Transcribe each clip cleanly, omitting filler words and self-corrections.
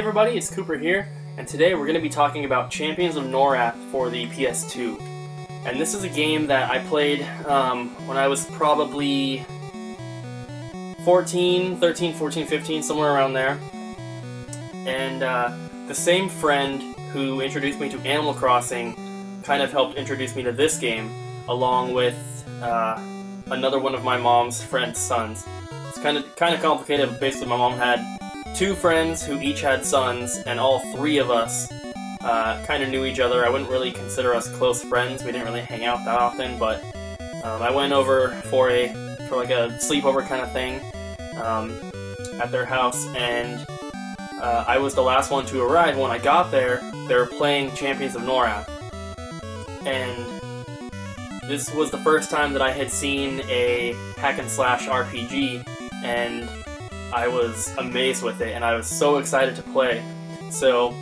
everybody, it's Cooper here, and today we're going to be talking about Champions of Norrath for the PS2. And this is a game that I played when I was probably 13, 14, 15, somewhere around there. And the same friend who introduced me to Animal Crossing kind of helped introduce me to this game, along with another one of my mom's friend's sons. It's kind of complicated. Basically, my mom had two friends who each had sons, and all three of us kind of knew each other. I wouldn't really consider us close friends. We didn't really hang out that often, but I went over for like a sleepover kind of thing at their house, and I was the last one to arrive. When I got there, they were playing Champions of Norrath, and this was the first time that I had seen a hack-and-slash RPG, and I was amazed with it, and I was so excited to play. So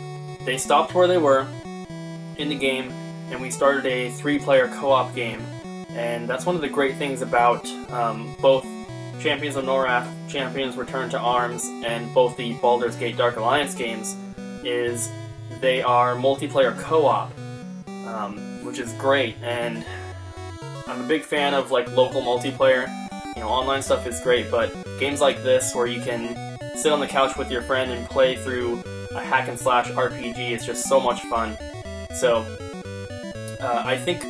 they stopped where they were in the game, and we started a 3-player co-op game. And that's one of the great things about both Champions of Norrath, Champions Return to Arms, and both the Baldur's Gate Dark Alliance games, is they are multiplayer co-op, which is great. And I'm a big fan of like local multiplayer. You know, online stuff is great, but games like this where you can sit on the couch with your friend and play through a hack-and-slash RPG is just so much fun. So I think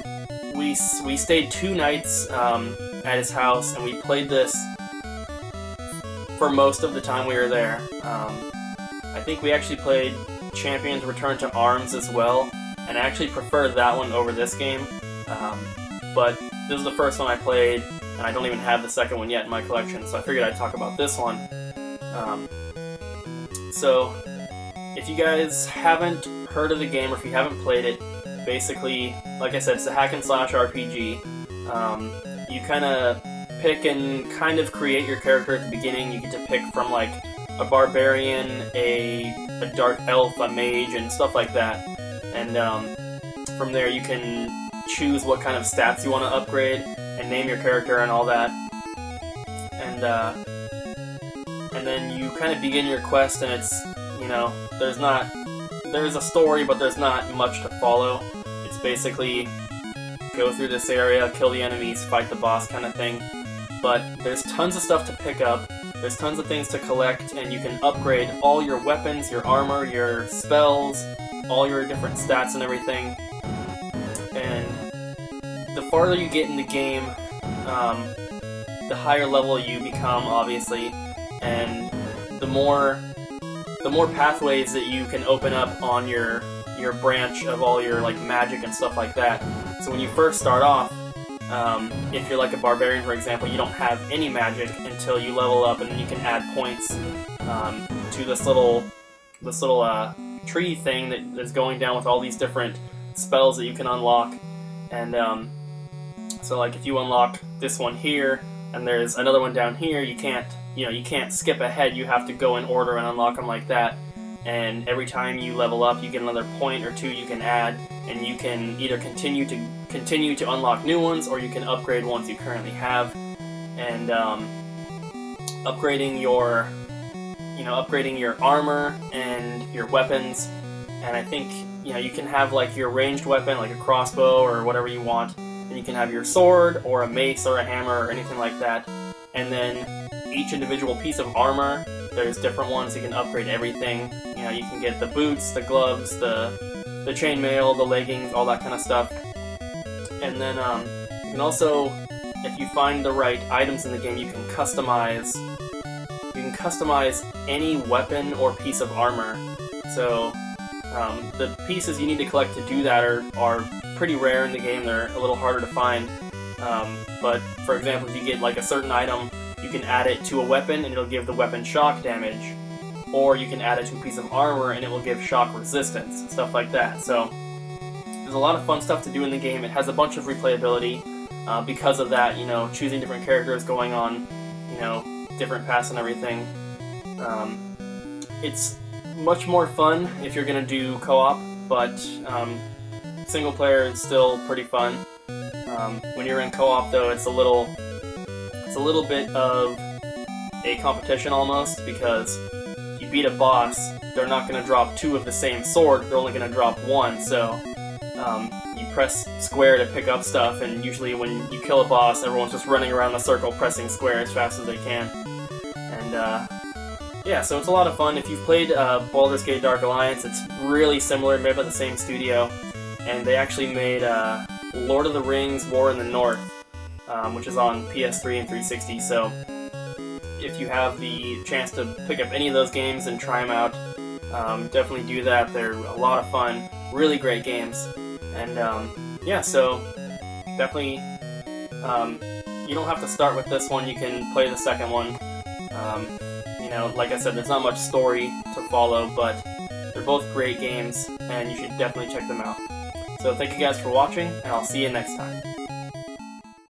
we stayed 2 nights at his house, and we played this for most of the time we were there. I think we actually played Champions Return to Arms as well, and I actually prefer that one over this game. But this is the first one I played, and I don't even have the second one yet in my collection, so I figured I'd talk about this one. So, if you guys haven't heard of the game, or if you haven't played it, basically, like I said, it's a hack-and-slash RPG. You kind of pick and kind of create your character at the beginning. You get to pick from, like, a barbarian, a dark elf, a mage, and stuff like that. And from there you can choose what kind of stats you want to upgrade, and name your character and all that. And then you kind of begin your quest, and it's, you know, there's a story, but there's not much to follow. It's basically go through this area, kill the enemies, fight the boss kind of thing. But there's tons of stuff to pick up, there's tons of things to collect, and you can upgrade all your weapons, your armor, your spells, all your different stats and everything. And the farther you get in the game, the higher level you become, obviously, and the more pathways that you can open up on your branch of all your like magic and stuff like that. So when you first start off, if you're like a barbarian, for example, you don't have any magic until you level up, and then you can add points to this little tree thing that is going down with all these different spells that you can unlock. And so like if you unlock this one here, and there's another one down here, you can't skip ahead. You have to go in order and unlock them like that. And every time you level up, you get another point or 2 you can add, and you can either continue to unlock new ones, or you can upgrade ones you currently have. And upgrading your armor and your weapons. And I think, you know, you can have like your ranged weapon, like a crossbow or whatever you want, and you can have your sword or a mace or a hammer or anything like that. And then each individual piece of armor, there's different ones. You can upgrade everything. You know, you can get the boots, the gloves, the chainmail, the leggings, all that kind of stuff. And then you can also, if you find the right items in the game, you can customize any weapon or piece of armor. So the pieces you need to collect to do that are pretty rare in the game. They're a little harder to find. But for example, if you get like a certain item, you can add it to a weapon and it'll give the weapon shock damage, or you can add it to a piece of armor and it will give shock resistance, stuff like that. So there's a lot of fun stuff to do in the game. It has a bunch of replayability because of that, you know, choosing different characters, going on, you know, different paths and everything. It's much more fun if you're going to do co-op, but single player is still pretty fun. When you're in co-op, though, it's a little bit of a competition almost, because you beat a boss, they're not going to drop 2 of the same sword, they're only going to drop 1, so you press square to pick up stuff, and usually when you kill a boss, everyone's just running around the circle pressing square as fast as they can. And yeah, so it's a lot of fun. If you've played Baldur's Gate Dark Alliance, it's really similar, made by the same studio, and they actually made Lord of the Rings War in the North, which is on PS3 and 360, so if you have the chance to pick up any of those games and try them out, definitely do that. They're a lot of fun, really great games, and yeah, so definitely you don't have to start with this one, you can play the second one. You know, like I said, there's not much story to follow, but they're both great games, and you should definitely check them out. So thank you guys for watching, and I'll see you next time.